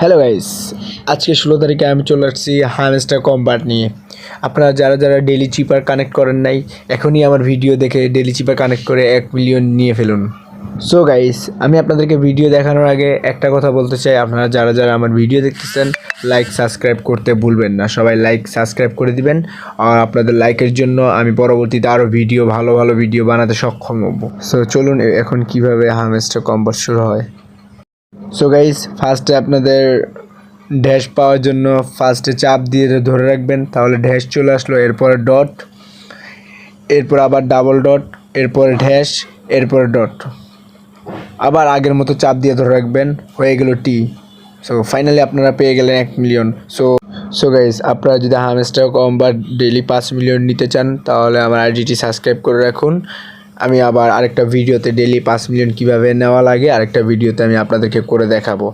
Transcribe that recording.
Hello guys, আজকে 16 তারিখে আমি চলে আসছি হামস্টার কম্বাট নিয়ে। আপনারা যারা যারা ডেলি চিপার কানেক্ট করেন নাই, এখনই আমার ভিডিও দেখে ডেলি চিপার কানেক্ট করে 1 মিলিয়ন নিয়ে ফেলুন। সো গাইস, আমি আপনাদেরকে ভিডিও দেখানোর আগে একটা কথা বলতে চাই, আপনারা যারা যারা আমার ভিডিও দেখতেছেন লাইক সাবস্ক্রাইব করতে ভুলবেন না। সবাই লাইক সাবস্ক্রাইব করে দিবেন, আর আপনাদের লাইকের জন্য আমি পরবর্তীতে আরও ভিডিও ভালো ভালো ভিডিও বানাতে সক্ষম হব। সো চলুন এখন কিভাবে হামস্টার কম্বাট শুরু হয়। সো গাইস, ফার্স্টে আপনাদের ড্যাশ পাওয়ার জন্য ফার্স্টে চাপ দিয়ে ধরে রাখবেন, তাহলে ড্যাশ চলে আসলো। এরপরে ডট, এরপর আবার ডাবল ডট, এরপরে ড্যাশ, এরপরে ডট, আবার আগের মতো চাপ দিয়ে ধরে রাখবেন, হয়ে গেল টি। সো ফাইনালি আপনারা পেয়ে গেলেন 1 মিলিয়ন। সো গাইস, আপনারা যদি হামস্টার কম্বাট ডেইলি 5 মিলিয়ন নিতে চান তাহলে আমার আইডিটি সাবস্ক্রাইব করে রাখুন। আমি আবার আরেকটা ভিডিওতে ডেইলি 5 মিলিয়ন কীভাবে নেওয়া লাগে আরেকটা ভিডিওতে আমি আপনাদেরকে করে দেখাবো।